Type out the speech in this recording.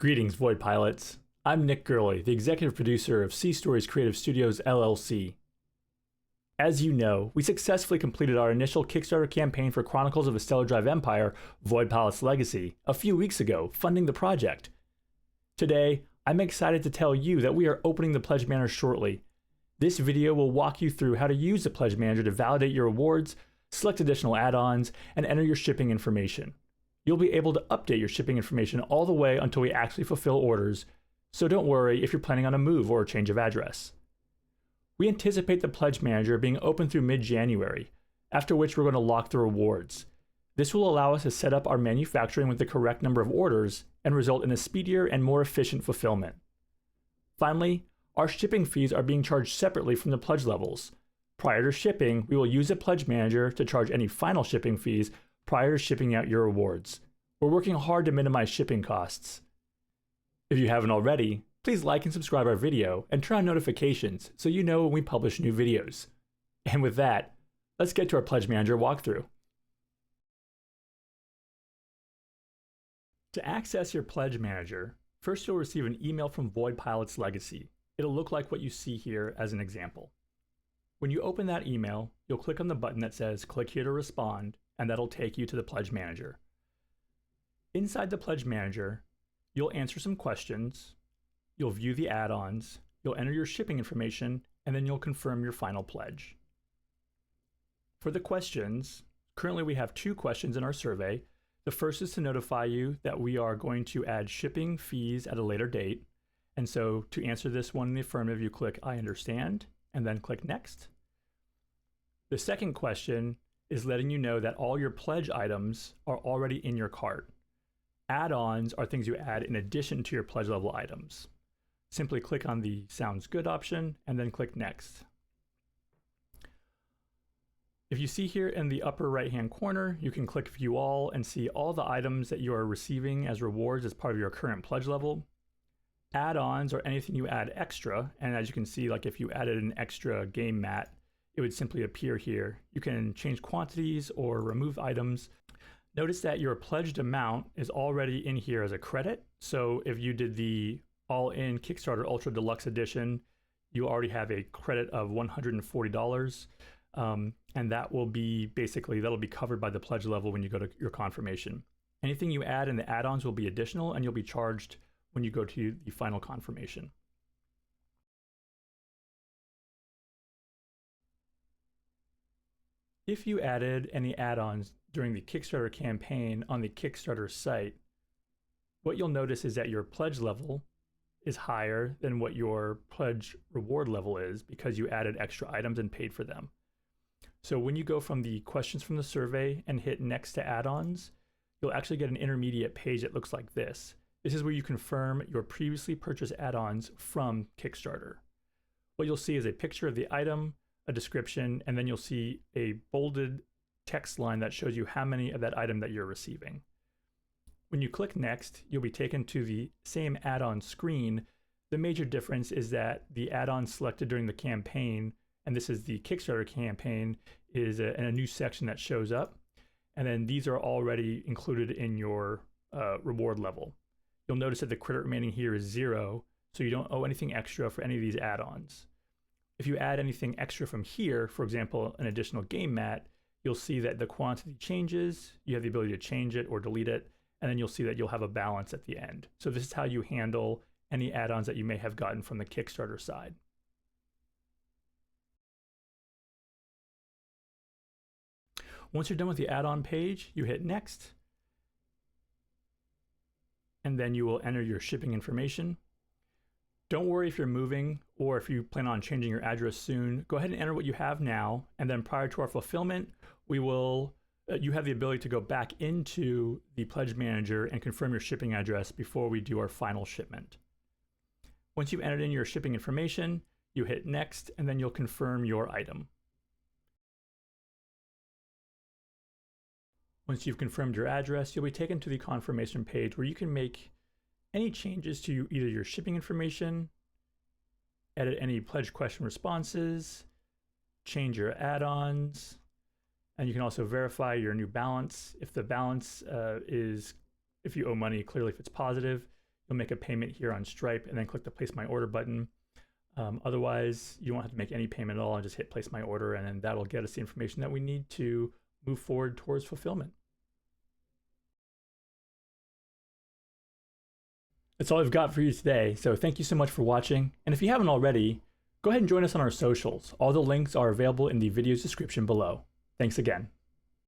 Greetings, Void Pilots. I'm Nick Gurley, the executive producer of Sea Stories Creative Studios, LLC. As you know, we successfully completed our initial Kickstarter campaign for Chronicles of a Stellar Drive Empire, Void Pilots Legacy, a few weeks ago, funding the project. Today, I'm excited to tell you that we are opening the Pledge Manager shortly. This video will walk you through how to use the Pledge Manager to validate your awards, select additional add-ons, and enter your shipping information. You'll be able to update your shipping information all the way until we actually fulfill orders, so don't worry if you're planning on a move or a change of address. We anticipate the Pledge Manager being open through mid-January, after which we're going to lock the rewards. This will allow us to set up our manufacturing with the correct number of orders and result in a speedier and more efficient fulfillment. Finally, our shipping fees are being charged separately from the pledge levels. Prior to shipping, we will use the Pledge Manager to charge any final shipping fees prior to shipping out your awards. We're working hard to minimize shipping costs. If you haven't already, please like and subscribe our video and turn on notifications so you know when we publish new videos. And with that, let's get to our Pledge Manager walkthrough. To access your Pledge Manager, first you'll receive an email from Void Pilots Legacy. It'll look like what you see here as an example. When you open that email, you'll click on the button that says "Click here to respond," and that'll take you to the Pledge Manager. Inside the Pledge Manager, you'll answer some questions, you'll view the add-ons, you'll enter your shipping information, and then you'll confirm your final pledge. For the questions, currently we have 2 questions in our survey. The first is to notify you that we are going to add shipping fees at a later date. And so to answer this one in the affirmative, you click "I understand," and then click "Next." The second question is letting you know that all your pledge items are already in your cart. Add-ons are things you add in addition to your pledge level items. Simply click on the "Sounds Good" option and then click "Next." If you see here in the upper right-hand corner, you can click "View All" and see all the items that you are receiving as rewards as part of your current pledge level. Add-ons are anything you add extra, and as you can see, like if you added an extra game mat, it would simply appear here. You can change quantities or remove items. Notice that your pledged amount is already in here as a credit. So if you did the all-in Kickstarter Ultra Deluxe Edition, you already have a credit of $140. And that will be that'll be covered by the pledge level when you go to your confirmation. Anything you add in the add-ons will be additional, and you'll be charged when you go to the final confirmation. If you added any add-ons during the Kickstarter campaign on the Kickstarter site, what you'll notice is that your pledge level is higher than what your pledge reward level is because you added extra items and paid for them. So when you go from the questions from the survey and hit "Next" to add-ons, you'll actually get an intermediate page that looks like this. This is where you confirm your previously purchased add-ons from Kickstarter. What you'll see is a picture of the item, a description, and then you'll see a bolded text line that shows you how many of that item that you're receiving. When you click "Next," you'll be taken to the same add-on screen. The major difference is that the add-on selected during the campaign, and this is the Kickstarter campaign, is in a new section that shows up. And then these are already included in your reward level. You'll notice that the credit remaining here is 0, so you don't owe anything extra for any of these add-ons. If you add anything extra from here, for example, an additional game mat, you'll see that the quantity changes, you have the ability to change it or delete it, and then you'll see that you'll have a balance at the end. So this is how you handle any add-ons that you may have gotten from the Kickstarter side. Once you're done with the add-on page, you hit "Next," and then you will enter your shipping information. Don't worry if you're moving or if you plan on changing your address soon. Go ahead and enter what you have now, and then prior to our fulfillment, you have the ability to go back into the Pledge Manager and confirm your shipping address before we do our final shipment. Once you've entered in your shipping information, you hit "Next," and then you'll confirm your item. Once you've confirmed your address, you'll be taken to the confirmation page where you can make any changes to either your shipping information, edit any pledge question responses, change your add-ons, and you can also verify your new balance. If the balance if you owe money, clearly if it's positive, you'll make a payment here on Stripe and then click the Place My Order button. Otherwise, you won't have to make any payment at all and just hit Place My Order, and then that'll get us the information that we need to move forward towards fulfillment. That's all I've got for you today, so thank you so much for watching, and if you haven't already, go ahead and join us on our socials. All the links are available in the video's description below. Thanks again.